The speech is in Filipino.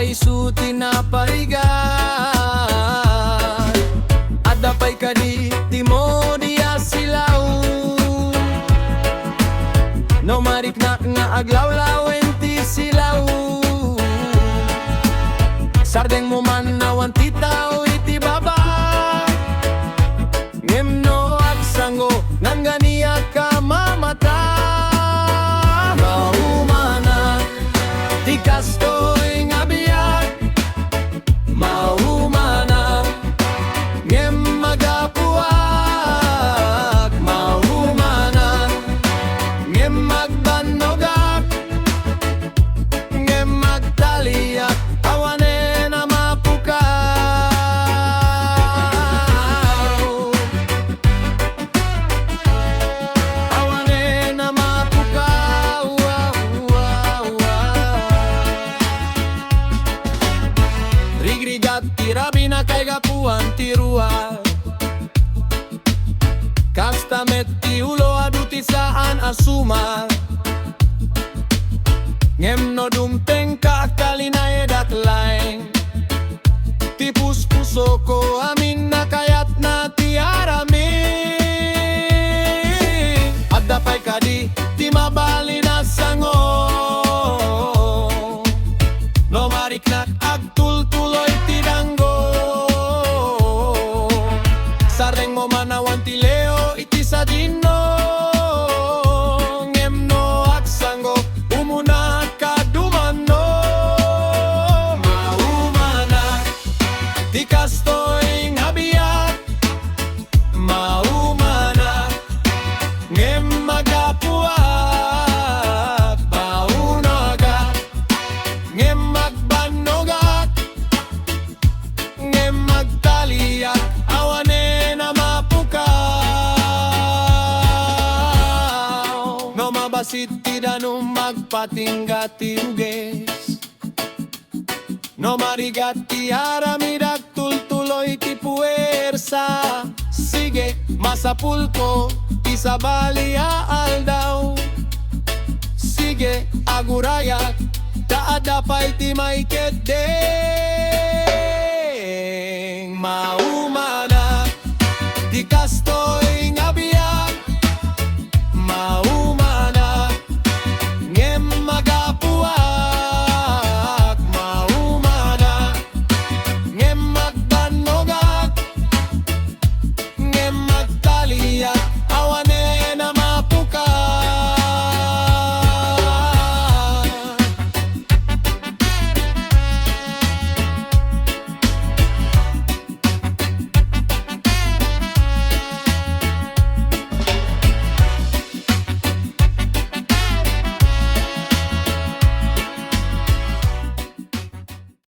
isuti na parigat. Adapay kadi timo diya silaw. No mariknak nga aglawlaw enti silaw. Sardeng mo man nawan titaw iti baba. Ngem no agsango nan ganiya ka mamata. Maumana di kastoy nga biyak. Maumana ngem magapuak. Maumana ngem magbanogak. Ngem magtaliak awane na mapukaw. Awane na mapukaw. Rigrigat tirabi na kay gapuan tirua. Kasta metti ulo aduti saan asuma. Ngem no dumteng ka kalina edat laeng. Tipus puso ko amin na kayat na tiarami. Adapay kadi ti mabali na sango. No mariknak agtultuloy ti danggo. Sareng mo manawan ti leo iti sadino. Ngem no agsango umuna kadumano. Maumana ti kastoy nga biyak. Maumana ngem magapuak. Maunaga ngem magbanogak. Ngem magtaliak awane na mapukaw. No mabasit ti danum magpatinggati uges. No marigati aramidak tultuloy ti puwersa. Sige masapulko isabali aldaw. Sige agurayak taadapay ti maikede.